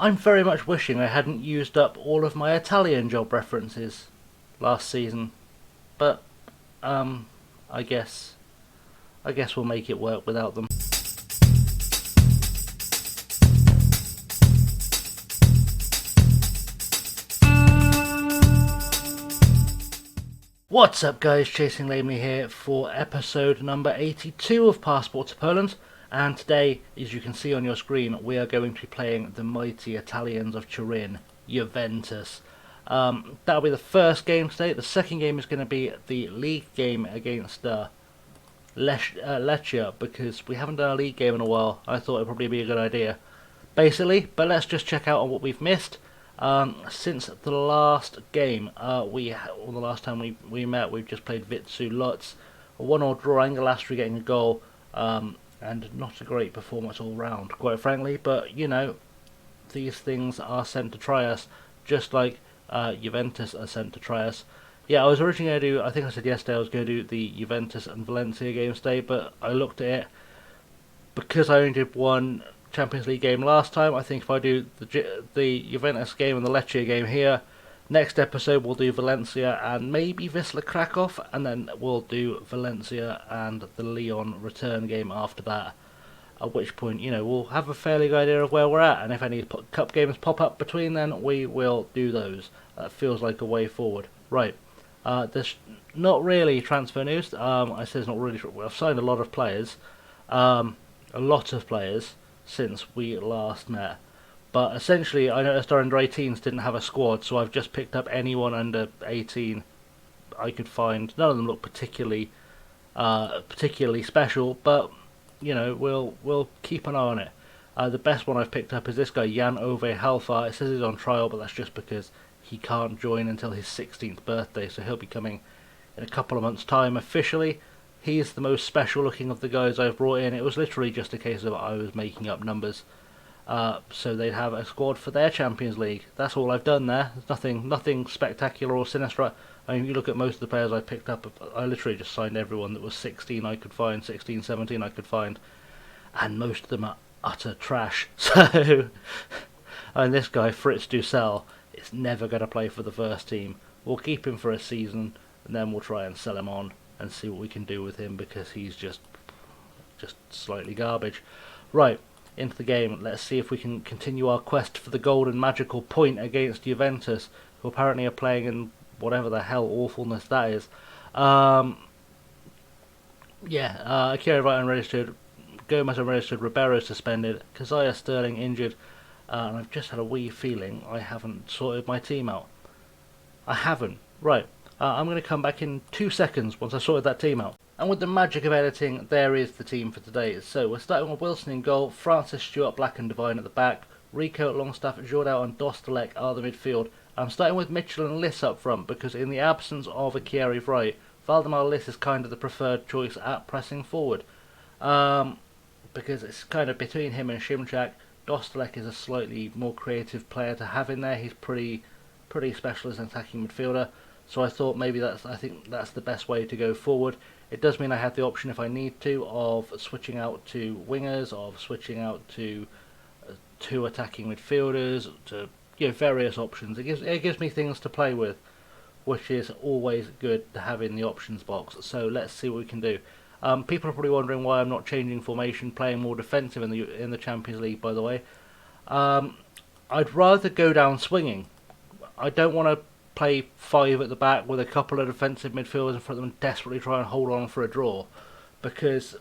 I'm very much wishing I hadn't used up all of my Italian job references last season, but um, I guess I guess we'll make it work without them. What's up, guys? ChasingLamely here for episode number 82 of Passport to Poland. And today, as you can see on your screen, we are going to be playing the mighty Italians of Turin, Juventus. That'll be the first game today. The second game is going to be the league game against Lecce, because we haven't done a league game in a while. I thought it'd probably be a good idea, basically. But let's just check out on what we've missed. Since the last game, the last time we met, we've just played Vitsu Lutz, a 1-1 draw, Angelastri getting a goal, and not a great performance all round, quite frankly. But you know, these things are sent to try us, just like Juventus are sent to try us. Yeah, I was originally going to do, I think I said yesterday I was going to do the Juventus and Valencia game today, but I looked at it, because I only did one Champions League game last time. I think if I do the Juventus game and the Lecce game here, next episode we'll do Valencia and maybe Wisla Krakow, and then we'll do Valencia and the Lyon return game after that. At which point, you know, we'll have a fairly good idea of where we're at, and if any cup games pop up between then, we will do those. That feels like a way forward. Right. There's not really transfer news. I say it's not really. I've signed a lot of players. A lot of players since we last met. But essentially, I noticed our under 18s didn't have a squad, so I've just picked up anyone under 18 I could find. None of them look particularly special, but you know, we'll keep an eye on it. The best one I've picked up is this guy, Jan Ove Halfa. It says he's on trial, but that's just because he can't join until his 16th birthday, so he'll be coming in a couple of months' time officially. He's the most special looking of the guys I've brought in. It was literally just a case of I was making up numbers, so they'd have a squad for their Champions League. That's all I've done there. There's nothing spectacular or sinister. I mean, you look at most of the players I picked up, I literally just signed everyone that was 16 I could find, 16, 17 I could find, and most of them are utter trash. So, and this guy, Fritz Dussel, is never going to play for the first team. We'll keep him for a season, and then we'll try and sell him on and see what we can do with him, because he's just slightly garbage. Right, into the game. Let's see if we can continue our quest for the golden magical point against Juventus, who apparently are playing in whatever the hell awfulness that is. Akira Wright unregistered, Gomez unregistered, Ribeiro suspended, Kazaya Sterling injured, and I've just had a wee feeling I haven't sorted my team out. I haven't. Right. I'm going to come back in 2 seconds once I've sorted that team out. And with the magic of editing, there is the team for today. So we're starting with Wilson in goal, Francis, Stewart, Black and Devine at the back, Rico, Longstaff, Jordao and Dostalek are the midfield. I'm starting with Mitchell and Liss up front, because in the absence of Akira Wright, Valdemar Liss is kind of the preferred choice at pressing forward. Because it's kind of between him and Shimchak. Dostalek is a slightly more creative player to have in there. He's pretty special as an attacking midfielder. So I thought maybe I think that's the best way to go forward. It does mean I have the option, if I need to, of switching out to wingers, of switching out to two attacking midfielders, to various options. It gives me things to play with, which is always good to have in the options box. So let's see what we can do. People are probably wondering why I'm not changing formation, playing more defensive in the Champions League. By the way, I'd rather go down swinging. I don't want to play 5 at the back with a couple of defensive midfielders in front of them and desperately try and hold on for a draw, because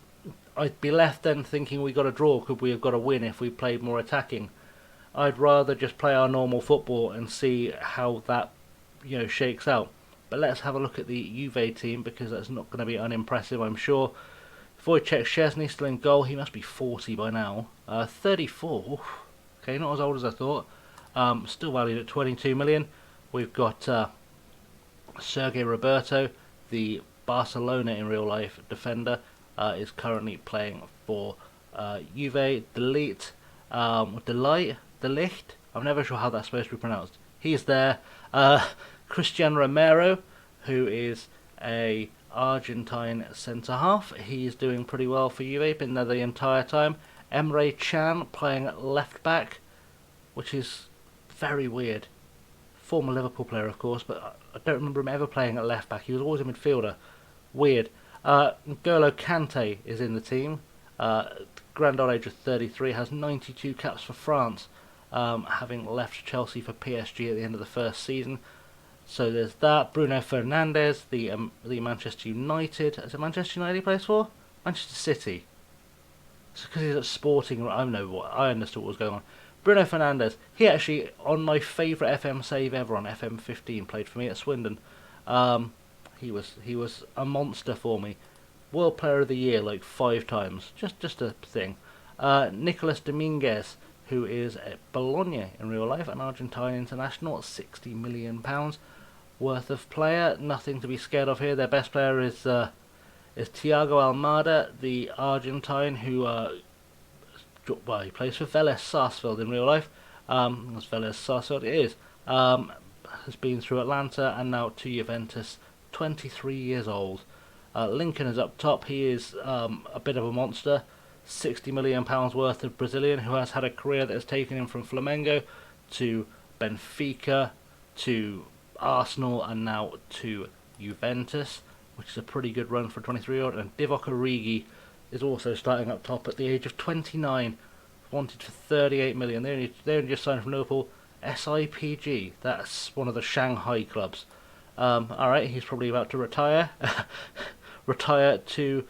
I'd be left then thinking we got a draw, could we have got a win if we played more attacking. I'd rather just play our normal football and see how that shakes out. But let's have a look at the Juve team, because that's not going to be unimpressive, I'm sure. Wojciech Szczesny still in goal. He must be 40 by now. 34. Oof. Okay, not as old as I thought. Still valued at 22 million. We've got Sergei Roberto, the Barcelona in real life defender, is currently playing for Juve. Delight. I'm never sure how that's supposed to be pronounced. He's there. Christian Romero, who is a Argentine centre half. He's doing pretty well for Juve. Been there the entire time. Emre Can playing at left back. which is very weird. Former Liverpool player, of course, but I don't remember him ever playing at left back. He was always a midfielder. Weird. N'Golo Kante is in the team. Grand old age of 33, has 92 caps for France, having left Chelsea for PSG at the end of the first season. So there's that. Bruno Fernandes, the Manchester United. Is it Manchester United he plays for? Manchester City. It's because he's at Sporting. I don't know what. I understood what was going on. Bruno Fernandes. He actually, on my favourite FM save ever on FM 15, played for me at Swindon. He was a monster for me. World Player of the Year like 5 times. Just a thing. Nicolas Dominguez, who is at Bologna in real life, an Argentine international, £60 million worth of player. Nothing to be scared of here. Their best player is Thiago Almada, the Argentine, who he plays for Vélez Sarsfield in real life. That's Vélez Sarsfield. It is. Has been through Atlanta and now to Juventus. 23 years old. Lincoln is up top. He is a bit of a monster. £60 million worth of Brazilian, who has had a career that has taken him from Flamengo to Benfica to Arsenal and now to Juventus, which is a pretty good run for a 23-year-old. And Divock Origi is also starting up top at the age of 29, wanted for 38 million. They only just signed from Liverpool. SIPG, that's one of the Shanghai clubs. Alright, he's probably about to retire. Retire to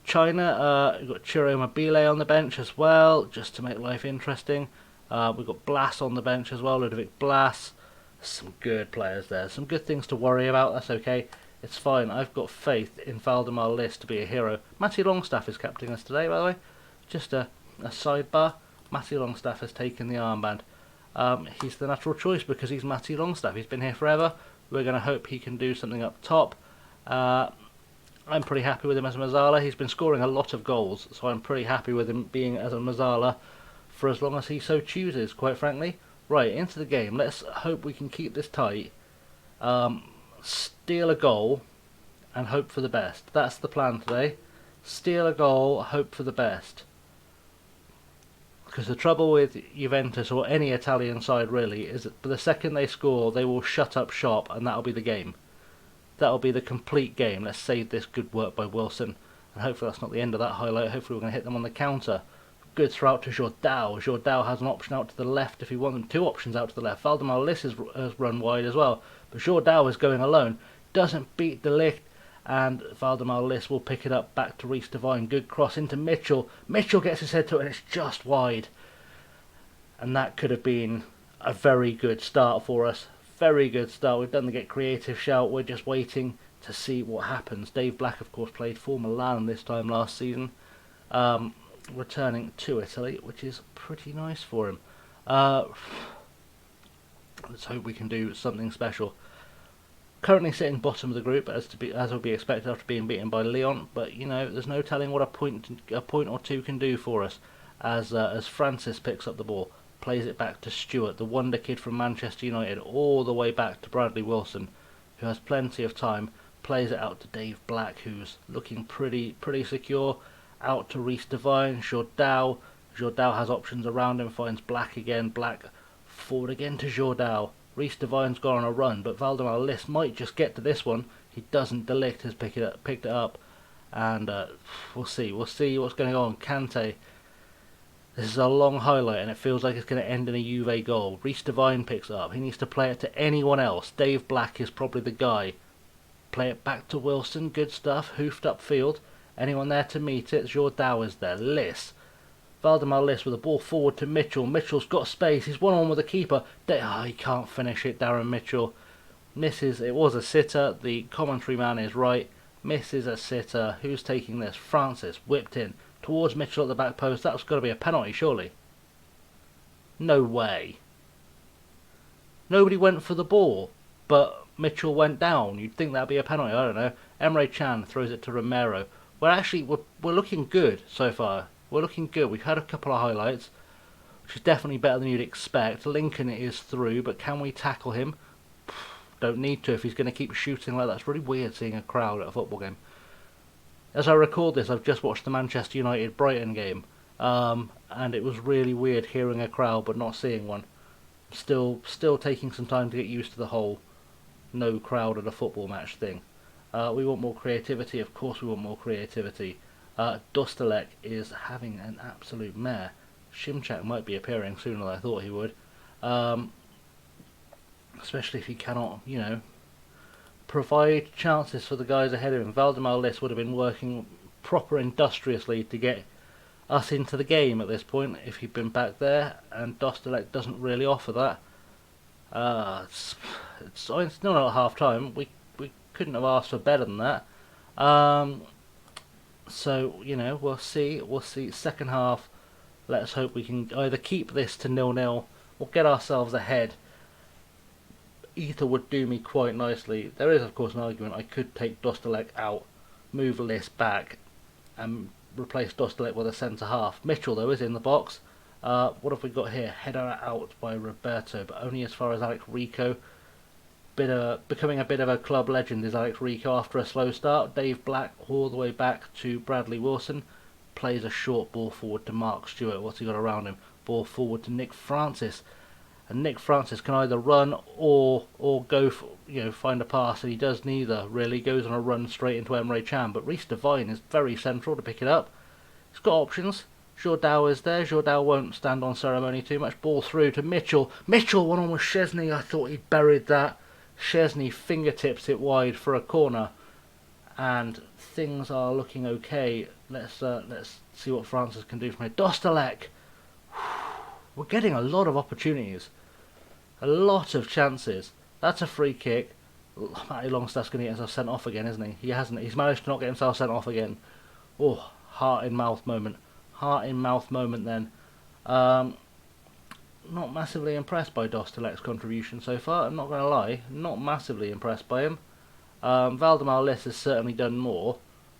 China. We've got Ciro Immobile on the bench as well, just to make life interesting. We've got Blas on the bench as well, Ludovic Blas. Some good players there. Some good things to worry about, that's okay. It's fine. I've got faith in Valdemar List to be a hero. Matty Longstaff is captaining us today, by the way. Just a sidebar. Matty Longstaff has taken the armband. He's the natural choice because he's Matty Longstaff. He's been here forever. We're going to hope he can do something up top. I'm pretty happy with him as a Mazzala. He's been scoring a lot of goals, so I'm pretty happy with him being as a Mazzala for as long as he so chooses, quite frankly. Right, into the game. Let's hope we can keep this tight. Steal a goal and hope for the best. That's the plan today. Steal a goal, hope for the best. Because the trouble with Juventus, or any Italian side really, is that the second they score, they will shut up shop, and that'll be the game. That'll be the complete game. Let's save this good work by Wilson. And hopefully that's not the end of that highlight. Hopefully we're going to hit them on the counter. Good throw out to Jordao. Jordao has an option out to the left if he wants them. 2 options out to the left. Valdemar List has run wide as well. But Jordao is going alone. Doesn't beat De Ligt. And Valdemar List will pick it up back to Reece Devine. Good cross into Mitchell. Mitchell gets his head to it and it's just wide. And that could have been a very good start for us. Very good start. We've done the get creative shout. We're just waiting to see what happens. Dave Black, of course, played for Milan this time last season. Returning to Italy, which is pretty nice for him. Let's hope we can do something special. Currently sitting bottom of the group, as would be expected after being beaten by Lyon. But you know, there's no telling what a point or two can do for us. As Francis picks up the ball, plays it back to Stewart, the wonder kid from Manchester United, all the way back to Bradley Wilson, who has plenty of time. Plays it out to Dave Black, who's looking pretty secure. Out to Reece Devine. Jordao has options around him. Finds Black again. Black forward again to Jordao. Reece Devine's gone on a run, but Valdemar List might just get to this one. He doesn't. De Ligt has picked it up, and we'll see. We'll see what's going on. Kante. This is a long highlight, and it feels like it's going to end in a Juve goal. Reece Devine picks it up. He needs to play it to anyone else. Dave Black is probably the guy. Play it back to Wilson. Good stuff. Hoofed upfield. Anyone there to meet it? Jordao is there. List. Valdemar List with the ball forward to Mitchell. Mitchell's got space. He's one-on-one with the keeper. He can't finish it. Darren Mitchell misses. It was a sitter. The commentary man is right. Misses a sitter. Who's taking this? Francis. Whipped in. Towards Mitchell at the back post. That's got to be a penalty, surely. No way. Nobody went for the ball, but Mitchell went down. You'd think that'd be a penalty. I don't know. Emre Can throws it to Romero. We're looking good so far. We're looking good. We've had a couple of highlights, which is definitely better than you'd expect. Lincoln is through, but can we tackle him? Don't need to if he's going to keep shooting like that. It's really weird seeing a crowd at a football game. As I record this, I've just watched the Manchester United-Brighton game, and it was really weird hearing a crowd but not seeing one. Still taking some time to get used to the whole no crowd at a football match thing. We want more creativity, of course we want more creativity. Dostalek is having an absolute mare. Shimchak might be appearing sooner than I thought he would. Especially if he cannot, provide chances for the guys ahead of him. Valdemar Liss would have been working proper industriously to get us into the game at this point if he'd been back there, and Dostalek doesn't really offer that. It's still not half time. We couldn't have asked for better than that. So we'll see. Second half. Let's hope we can either keep this to 0-0 or get ourselves ahead. Either would do me quite nicely. There is, of course, an argument. I could take Dostalek out, move Liss back, and replace Dostalek with a centre half. Mitchell, though, is in the box. What have we got here? Header out by Roberto, but only as far as Alex Rico. Becoming a bit of a club legend is Alex Rico after a slow start. Dave Black all the way back to Bradley Wilson. Plays a short ball forward to Mark Stewart. What's he got around him? Ball forward to Nick Francis. And Nick Francis can either run or go for, find a pass, and he does neither really. Goes on a run straight into Emre Can, but Reece Devine is very central to pick it up. He's got options. Jourdau is there. Jourdau won't stand on ceremony too much. Ball through to Mitchell. Mitchell one on with Szczesny. I thought he buried that. Szczesny fingertips it wide for a corner, and things are looking okay. Let's see what Francis can do from here. Dostalek. We're getting a lot of opportunities. A lot of chances. That's a free kick. Matty Longstaff's going to get himself sent off again, isn't he? He hasn't. He's managed to not get himself sent off again. Oh, heart in mouth moment. Heart in mouth moment then. Not massively impressed by Dostalek's contribution so far. I'm not going to lie. Not massively impressed by him. Valdemar Liss has certainly done more.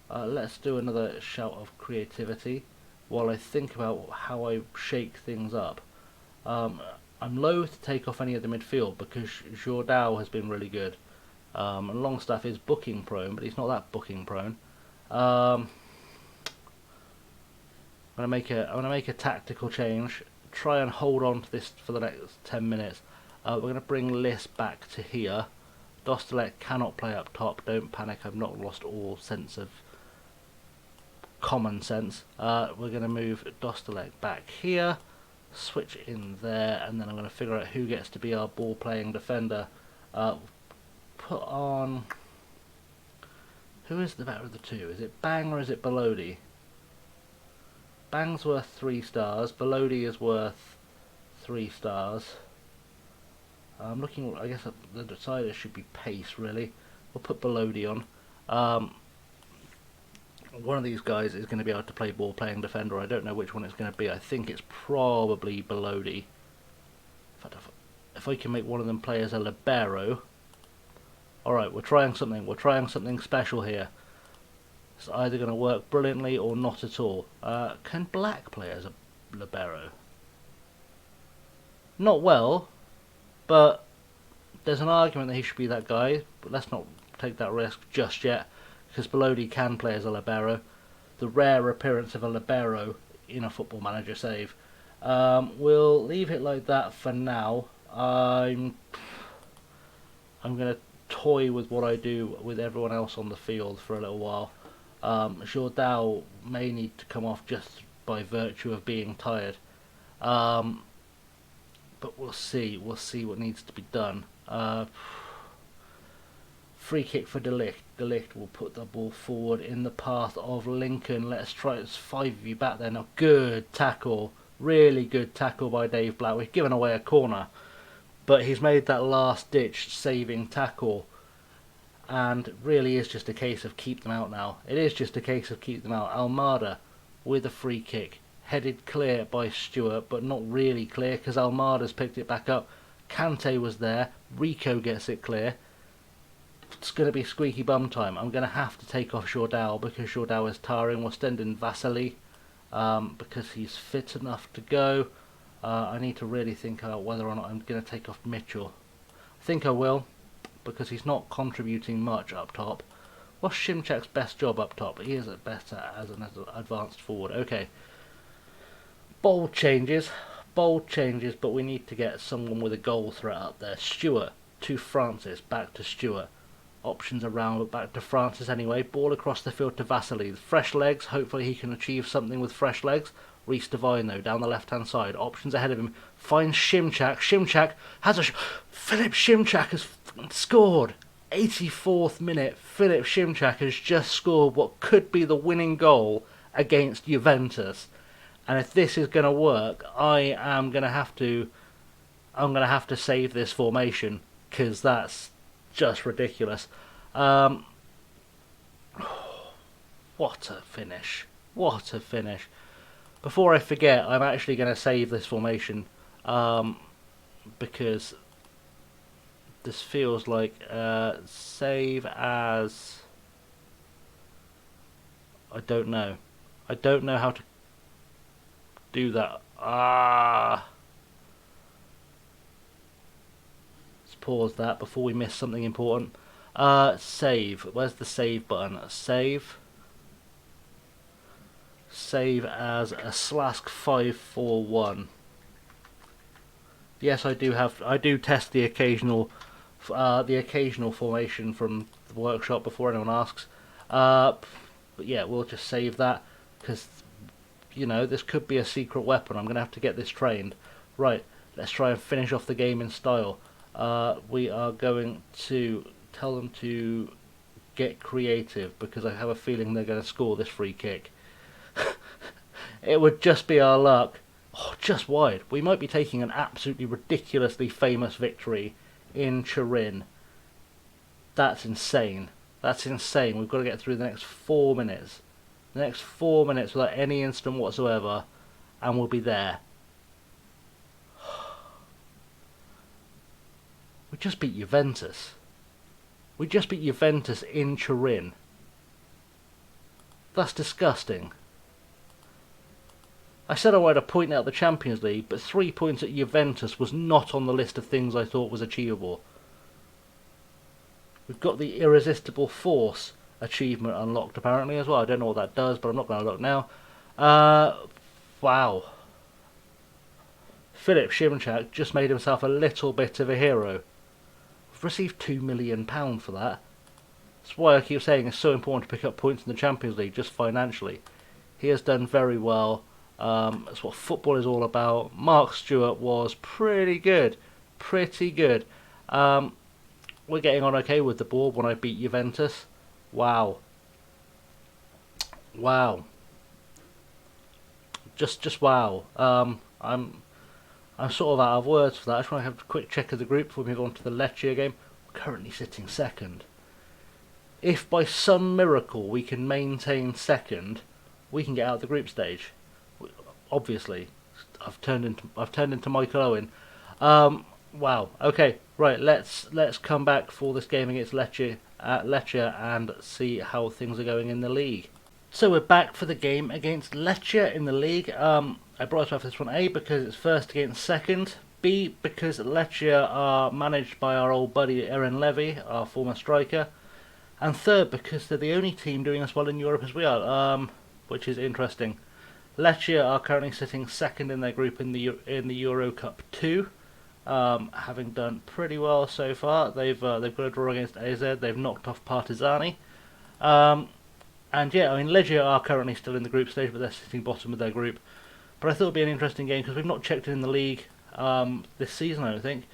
Let's do another shout of creativity while I think about how I shake things up. I'm loath to take off any of the midfield because Jourdau has been really good. And Longstaff is booking prone, but he's not that booking prone. I'm gonna make a tactical change. Try and hold on to this for the next 10 minutes. We're gonna bring Liss back to here. Dostalek cannot play up top. Don't panic. I've not lost all sense of common sense. We're gonna move Dostalek back here. Switch in there, and then I'm going to figure out who gets to be our ball playing defender. Put on, who is the better of the two? Is it Bang or is it Belodi? Bang's worth 3 stars. Belodi is worth 3 stars. I'm looking. I guess the decider should be pace really. We'll put Belodi on. One of these guys is going to be able to play ball playing defender. I don't know which one it's going to be. I think it's probably Belodi. In fact, if I can make one of them play as a libero. Alright, we're trying something. We're trying something special here. It's either going to work brilliantly or not at all. Can Black play as a libero? Not well, but there's an argument that he should be that guy. But let's not take that risk just yet, because Belodi can play as a libero. The rare appearance of a libero in a Football Manager save. We'll leave it like that for now. I'm going to toy with what I do with everyone else on the field for a little while. Jourdau may need to come off just by virtue of being tired. But we'll see. We'll see what needs to be done. Free kick for De Ligt. De Ligt will put the ball forward in the path of Lincoln. Let's try. It's 5 of you back there now. Good tackle. Really good tackle by Dave Black. We've given away a corner, but he's made that last ditch saving tackle, and really is just a case of keep them out now. It is just a case of keep them out. Almada with a free kick. Headed clear by Stewart, but not really clear because Almada's picked it back up. Kante was there. Rico gets it clear. It's going to be squeaky bum time. I'm going to have to take off Jourdau because Jourdau is tiring. We'll stand in Vasily because he's fit enough to go. I need to really think about whether or not I'm going to take off Mitchell. I think I will, because he's not contributing much up top. What's Shimchak's best job up top? He is at better as an advanced forward. Okay. Bold changes. bold changes, but we need to get someone with a goal threat up there. Stewart to Francis, back to Stewart. Options around, but back to Francis anyway. Ball across the field to Vasily. Fresh legs, hopefully he can achieve something with fresh legs. Reece Devine though, down the left-hand side. Options ahead of him. Finds Shimchak. Shimchak has a... Philip Shimchak has scored. 84th minute, Philip Shimchak has just scored what could be the winning goal against Juventus. And if this is going to work, I'm going to have to save this formation, because that's just ridiculous. What a finish. What a finish. Before I forget, I'm actually going to save this formation, because this feels like save as... I don't know how to do that. Let's pause that before we miss something important. Save. Where's the save button? Save as a Slask 541. Yes, I do test the occasional formation from the workshop before anyone asks. But yeah, we'll just save that, because you know, this could be a secret weapon. I'm going to have to get this trained. Right, let's try and finish off the game in style. We are going to tell them to get creative, because I have a feeling they're going to score this free kick. It would just be our luck. Oh, just wide. We might be taking an absolutely ridiculously famous victory in Turin. That's insane. That's insane. We've got to get through the next 4 minutes. The next 4 minutes without any incident whatsoever, and we'll be there. We just beat Juventus. We just beat Juventus in Turin. That's disgusting. I said I wanted to point out the Champions League, but 3 points at Juventus was not on the list of things I thought was achievable. We've got the Irresistible Force achievement unlocked apparently as well. I don't know what that does, but I'm not going to look now. Wow. Philip Shimchak just made himself a little bit of a hero. We've received £2 million for that. That's why I keep saying it's so important to pick up points in the Champions League, just financially. He has done very well. That's what football is all about. Mark Stewart was pretty good. Pretty good. We're getting on okay with the ball when I beat Juventus. Wow. Wow. Just wow. I'm sort of out of words for that. I just want to have a quick check of the group before we move on to the Lecce game. We're currently sitting second. If by some miracle we can maintain second, we can get out of the group stage. Obviously, I've turned into Michael Owen. Wow. Okay. Right. Let's come back for this game against Lecce and see how things are going in the league. So we're back for the game against Lecce in the league. I brought up this one A because it's first against second. B because Lecce are managed by our old buddy Erin Levy, our former striker. And third because they're the only team doing as well in Europe as we are, which is interesting. Lecce are currently sitting second in their group in the Euro Cup 2, having done pretty well so far. They've got a draw against AZ. They've knocked off Partizani, and yeah, I mean Lecce are currently still in the group stage, but they're sitting bottom of their group. But I thought it'd be an interesting game because we've not checked in the league this season. I don't think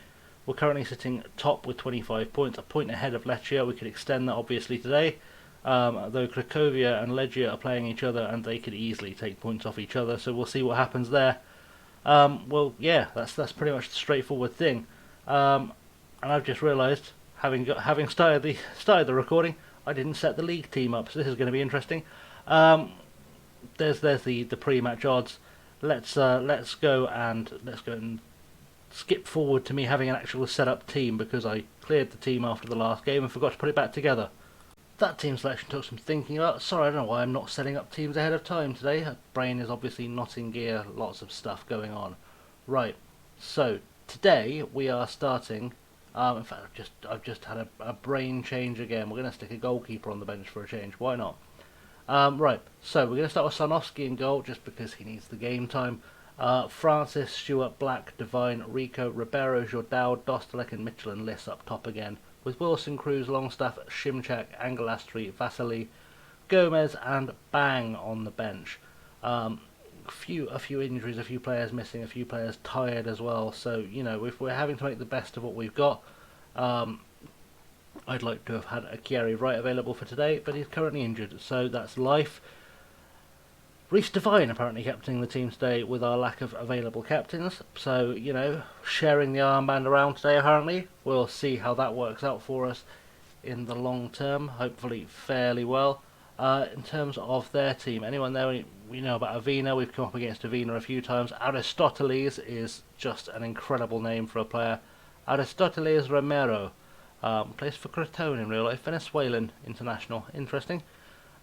we're currently sitting top with 25 points, a point ahead of Lecce. We could extend that obviously today. Though Cracovia and Legia are playing each other and they could easily take points off each other, so we'll see what happens there. Well, yeah, that's pretty much the straightforward thing. And I've just realised, having started the recording, I didn't set the league team up, so this is going to be interesting. There's the pre-match odds. Let's go and skip forward to me having an actual set up team, because I cleared the team after the last game and forgot to put it back together. That team selection took some thinking about. Sorry, I don't know why I'm not setting up teams ahead of time today. My brain is obviously not in gear, lots of stuff going on. Right, so today we are starting. In fact, I've just had a brain change again. We're going to stick a goalkeeper on the bench for a change. Why not? Right, so we're going to start with Sarnowski in goal just because he needs the game time. Francis, Stewart, Black, Devine, Rico, Ribeiro, Jordao, Dostalek and Mitchell and Liss up top again, with Wilson, Cruz, Longstaff, Shimchak, Angelastri, Vasily, Gomez and Bang on the bench. A few injuries, a few players missing, a few players tired as well. So, if we're having to make the best of what we've got, I'd like to have had a Chieri Wright available for today, but he's currently injured, so that's life. Reece Devine apparently captaining the team today with our lack of available captains, so, sharing the armband around today apparently. We'll see how that works out for us in the long term, hopefully fairly well. In terms of their team, anyone there we know about Avina? We've come up against Avina a few times. Aristoteles is just an incredible name for a player. Aristoteles Romero plays for Crotone in real life, Venezuelan international. Interesting.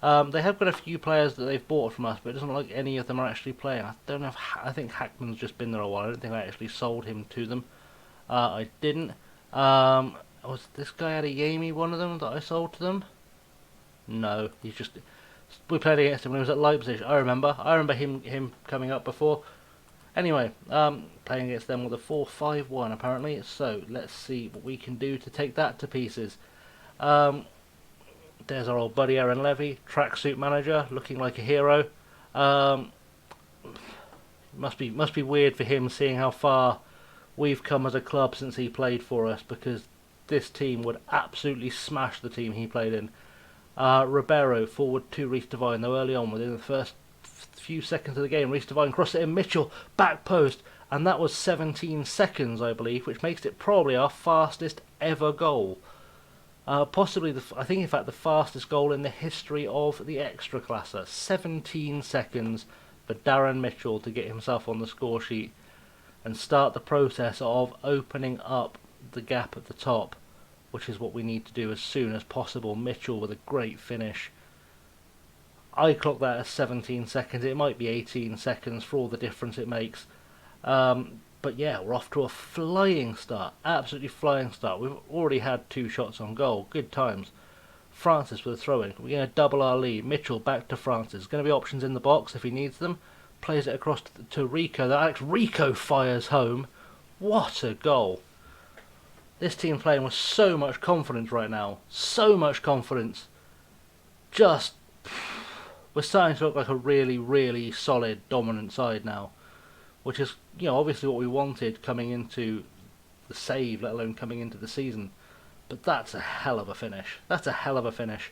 They have got a few players that they've bought from us, but it doesn't look like any of them are actually playing. I don't know if I think Hackman's just been there a while. I don't think I actually sold him to them. I didn't. Was this guy Adeyemi one of them that I sold to them? No, we played against him when he was at Leipzig. I remember him coming up before. Anyway, playing against them with a 4-5-1 apparently. So let's see what we can do to take that to pieces. There's our old buddy Aaron Levy, tracksuit manager, looking like a hero. Must be weird for him seeing how far we've come as a club since he played for us, because this team would absolutely smash the team he played in. Ribeiro forward to Reece Devine, though early on within the first few seconds of the game, Reece Devine crossed it in, Mitchell back post, and that was 17 seconds I believe, which makes it probably our fastest ever goal. Possibly, I think in fact the fastest goal in the history of the Extraclasa. 17 seconds for Darren Mitchell to get himself on the score sheet and start the process of opening up the gap at the top, which is what we need to do as soon as possible. Mitchell with a great finish. I clock that as 17 seconds. It might be 18 seconds for all the difference it makes. But yeah, we're off to a flying start. Absolutely flying start. We've already had 2 shots on goal. Good times. Francis with a throw-in. We're going to double our lead. Mitchell back to Francis. There's going to be options in the box if he needs them. Plays it across to Rico. Rico fires home. What a goal. This team playing with so much confidence right now. So much confidence. We're starting to look like a really, really solid, dominant side now. Which is, obviously what we wanted coming into the save, let alone coming into the season. But that's a hell of a finish. That's a hell of a finish.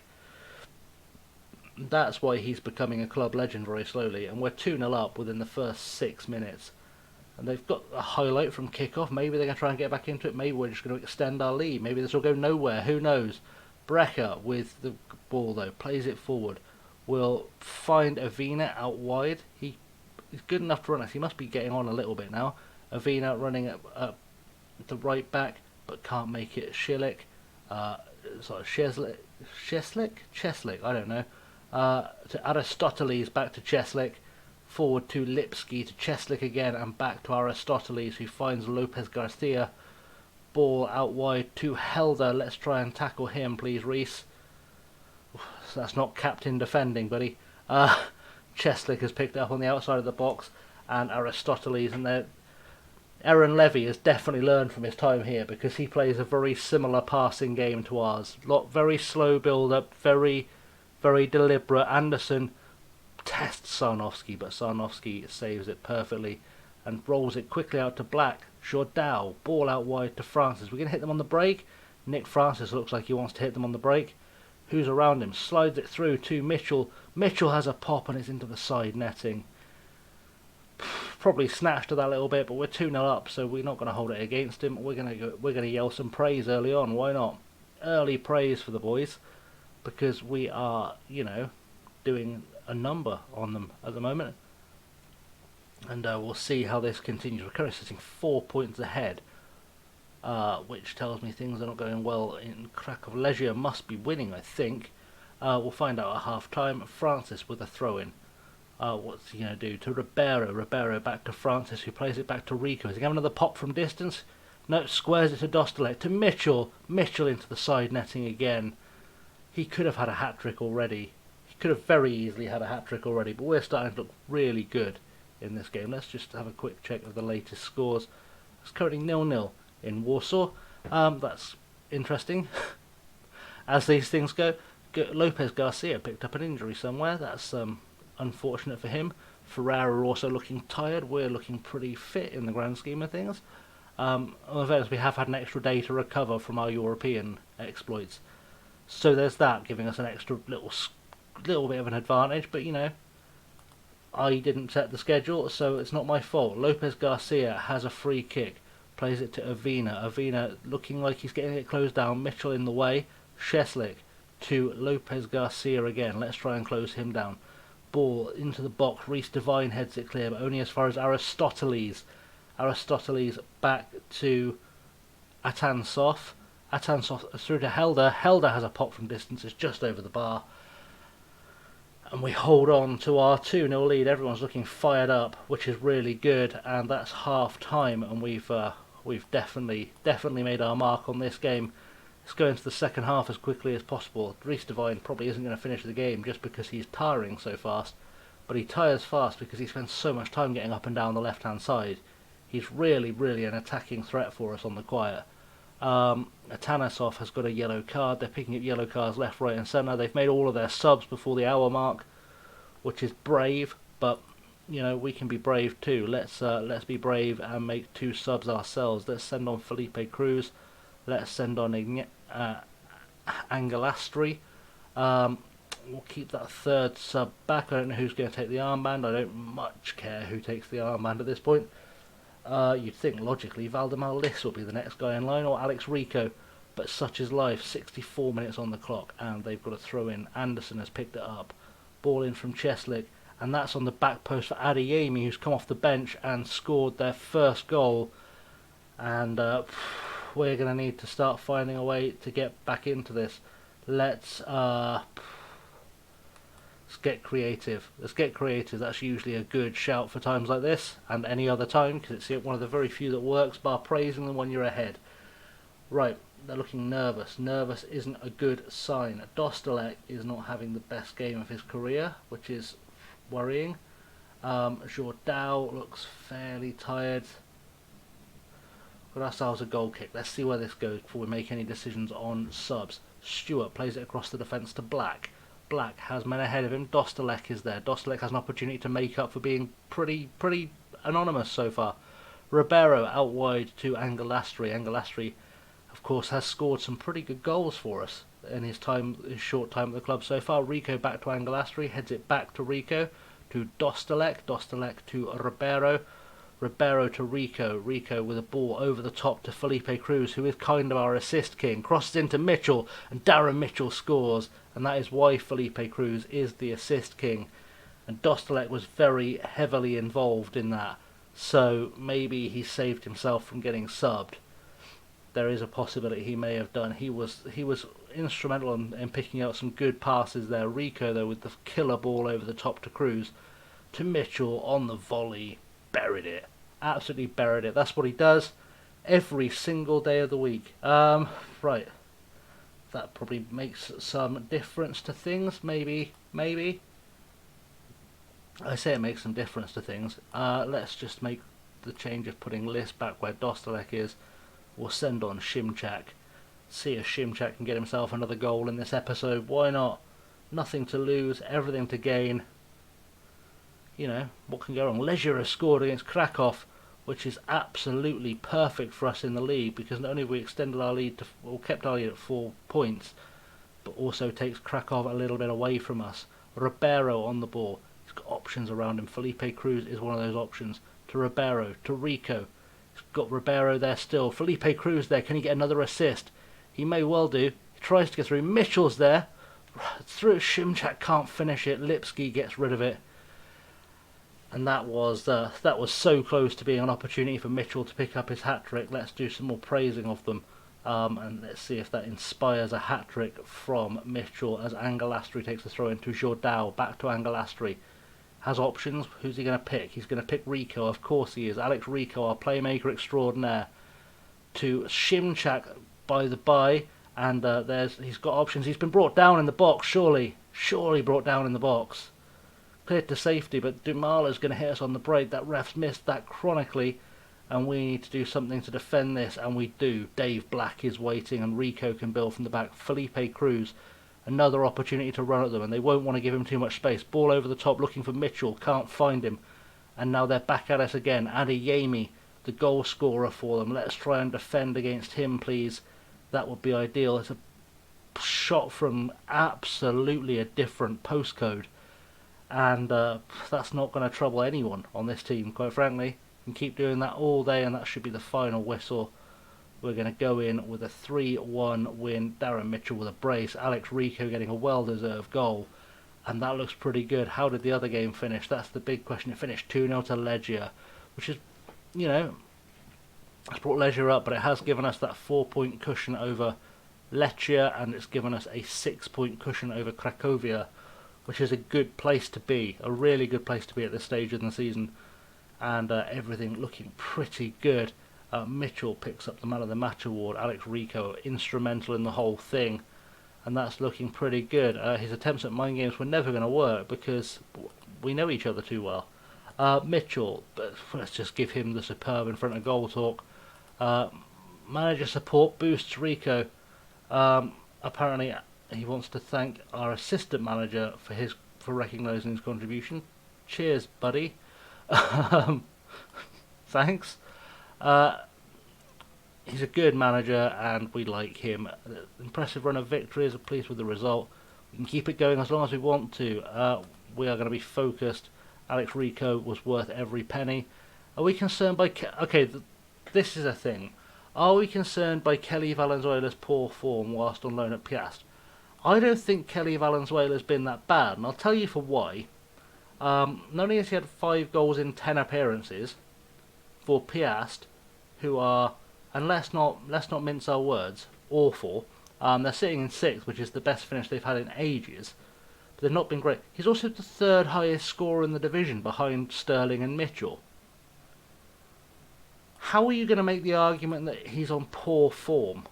That's why he's becoming a club legend very slowly. And we're 2-0 up within the first 6 minutes. And they've got a highlight from kick-off. Maybe they're going to try and get back into it. Maybe we're just going to extend our lead. Maybe this will go nowhere. Who knows? Brecker with the ball, though. Plays it forward. Will find Avina out wide. He's good enough to run us. He must be getting on a little bit now. Avina running at the right back, but can't make it. Schillick. Cheslick? I don't know. To Aristoteles, back to Cheslick. Forward to Lipski, to Cheslick again, and back to Aristoteles, who finds Lopez Garcia. Ball out wide to Helder. Let's try and tackle him, please, Reece. So that's not captain defending, buddy. Cheslick has picked it up on the outside of the box, and Aristoteles, and Aaron Levy has definitely learned from his time here, because he plays a very similar passing game to ours. Very slow build-up, very, very deliberate. Anderson tests Sarnowski, but Sarnowski saves it perfectly and rolls it quickly out to Black. Jordao, ball out wide to Francis. We're going to hit them on the break. Nick Francis looks like he wants to hit them on the break. Who's around him? Slides it through to Mitchell. Mitchell has a pop and it's into the side netting. Probably snatched at that a little bit, but we're 2-0 up, so we're not going to hold it against him. We're going to yell some praise early on. Why not? Early praise for the boys, because we are, doing a number on them at the moment, and we'll see how this continues. We're currently sitting 4 points ahead, which tells me things are not going well in Krakow. Legia must be winning, I think. We'll find out at half time. Francis with a throw-in. What's he going to do? To Ribeiro back to Francis, who plays it back to Rico. Is he going to have another pop from distance? No, squares it to Dostalek. To Mitchell. Mitchell into the side netting again. He could have had a hat-trick already. Could have very easily had a hat-trick already, but we're starting to look really good. in this game. Let's just have a quick check of the latest scores. It's currently 0-0 in Warsaw. That's interesting. As these things go, Lopez Garcia picked up an injury somewhere. That's unfortunate for him. Ferrara also looking tired. We're looking pretty fit in the grand scheme of things. Although we have had an extra day to recover from our European exploits. So there's that, giving us an extra little bit of an advantage. But, you know, I didn't set the schedule, so it's not my fault. Lopez Garcia has a free kick. Plays it to Avina. Avina looking like he's getting it closed down. Mitchell in the way. Szczeslik to Lopez Garcia again. Let's try and close him down. Ball into the box. Reece Devine heads it clear, but only as far as Aristoteles. Aristoteles back to Atansov. Atansov through to Helder. Helder has a pop from distance. It's just over the bar. And we hold on to our 2-0 lead. Everyone's looking fired up, which is really good. And that's half time. And we've definitely made our mark on this game. Let's go into the second half as quickly as possible. Reece Devine probably isn't going to finish the game just because he's tiring so fast. But he tires fast because he spends so much time getting up and down the left-hand side. He's really an attacking threat for us on the quiet. Atanasov has got a yellow card. They're picking up yellow cards left, right and centre. They've made all of their subs before the hour mark, which is brave, but you know, we can be brave too. Let's be brave and make 2 subs ourselves. Let's send on Felipe Cruz. Let's send on Angelastri. We'll keep that 3rd sub back. I don't know who's going to take the armband. I don't much care who takes the armband at this point. You'd think logically Valdemar Liss will be the next guy in line, or Alex Rico, but such is life. 64 minutes on the clock, and they've got to throw in. Anderson has picked it up. Ball in from Szczeslik, and that's on the back post for Adeyemi, who's come off the bench and scored their first goal. And we're going to need to start finding a way to get back into this. Let's get creative. That's usually a good shout for times like this, and any other time, because it's one of the very few that works, bar praising them when you're ahead. Right, they're looking nervous. Nervous isn't a good sign. Dostalek is not having the best game of his career, which is worrying. Jourdau looks fairly tired. Got ourselves a goal kick. Let's see where this goes before we make any decisions on subs. Stewart plays it across the defence to Black. Black has men ahead of him. Dostalek is there. Dostalek has an opportunity to make up for being pretty anonymous so far. Ribeiro out wide to Angelastri. Angelastri, of course, has scored some pretty good goals for us in his short time at the club so far. Rico back to Angelastri. Heads it back to Rico. To Dostalek. Dostalek to Ribeiro. Ribeiro to Rico. Rico with a ball over the top to Felipe Cruz, who is kind of our assist king. Crosses into Mitchell, and Darren Mitchell scores. And that is why Felipe Cruz is the assist king. And Dostalek was very heavily involved in that. So maybe he saved himself from getting subbed. There is a possibility he may have done. He was instrumental in picking out some good passes there. Rico, though, with the killer ball over the top to Cruz. To Mitchell on the volley. Buried it. Absolutely buried it. That's what he does every single day of the week. Right. That probably makes some difference to things. Maybe. I say it makes some difference to things. Let's just make the change of putting Liss back where Dostalek is. We'll send on Szymczak. See if Szymczak can get himself another goal in this episode. Why not? Nothing to lose, everything to gain. You know, what can go wrong? Leisure has scored against Krakow, which is absolutely perfect for us in the league, because not only have we extended our lead kept our lead at 4 points, but also takes Krakow a little bit away from us. Ribeiro on the ball. He's got options around him. Felipe Cruz is one of those options. To Ribeiro, to Rico. He's got Ribeiro there still. Felipe Cruz there. Can he get another assist? He may well do. He tries to get through. Mitchell's there. Through. Szymczak can't finish it. Lipski gets rid of it. And that was so close to being an opportunity for Mitchell to pick up his hat-trick. Let's do some more praising of them. And let's see if that inspires a hat-trick from Mitchell as Angelastri takes the throw into Jourdau. Back to Angelastri. Has options. Who's he going to pick? He's going to pick Rico. Of course he is. Alex Rico, our playmaker extraordinaire. To Szymczak by the by. And he's got options. He's been brought down in the box, surely. Surely brought down in the box. cleared to safety, but Dumala's going to hit us on the break. That ref's missed that chronically, and we need to do something to defend this, and we do. Dave Black is waiting, and Rico can build from the back. Felipe Cruz, another opportunity to run at them, and they won't want to give him too much space. Ball over the top, looking for Mitchell, can't find him, and now they're back at us again. Adeyemi, the goal scorer for them. Let's try and defend against him, please. That would be ideal. It's a shot from absolutely a different postcode, and that's not going to trouble anyone on this team, quite frankly. You can keep doing that all day, and that should be the final whistle. We're going to go in with a 3-1 win. Darren Mitchell with a brace. Alex Rico getting a well-deserved goal, and that looks pretty good. How did the other game finish? That's the big question. It finished 2-0 to Legia, which is, you know, it's brought Legia up, but it has given us that 4-point cushion over Lecce, and it's given us a 6-point cushion over Cracovia, which is a good place to be, a really good place to be at this stage in the season, and everything looking pretty good. Mitchell picks up the Man of the Match award. Alex Rico instrumental in the whole thing, and that's looking pretty good. His attempts at mind games were never going to work because we know each other too well. Mitchell, let's just give him the superb in front of goal talk. Manager support boosts Rico. Apparently he wants to thank our assistant manager for recognising his contribution. Cheers, buddy. Thanks. He's a good manager and we like him. Impressive run of victories. Pleased with the result. We can keep it going as long as we want to. We are going to be focused. Alex Rico was worth every penny. Are we concerned by... this is a thing. Are we concerned by Kelly Valenzuela's poor form whilst on loan at Piast? I don't think Kelly Valenzuela's been that bad, and I'll tell you for why. Not only has he had 5 goals in 10 appearances for Piast, who are, and let's not mince our words, awful. They're sitting in 6th, which is the best finish they've had in ages, but they've not been great. He's also the 3rd highest scorer in the division behind Sterling and Mitchell. How are you going to make the argument that he's on poor form?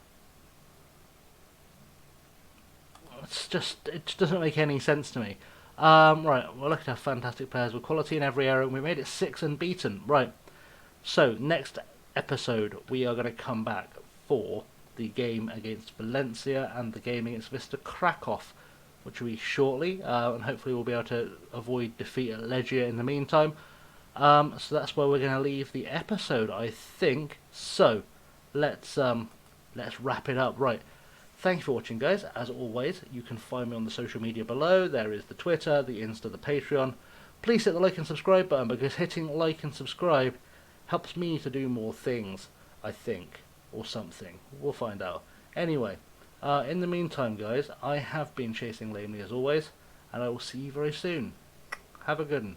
It just doesn't make any sense to me. Right, well, look at our fantastic players with quality in every area, and we made it 6 unbeaten. Right, so next episode we are going to come back for the game against Valencia and the game against Vista Krakow, which will be shortly, and hopefully we'll be able to avoid defeat at Legia in the meantime. So that's where we're going to leave the episode, I think. So let's wrap it up. Right. Thank you for watching, guys. As always, you can find me on the social media below. There is the Twitter, the Insta, the Patreon. Please hit the like and subscribe button, because hitting like and subscribe helps me to do more things, I think, or something. We'll find out. Anyway, in the meantime, guys, I have been Chasing Lamely as always, and I will see you very soon. Have a good one.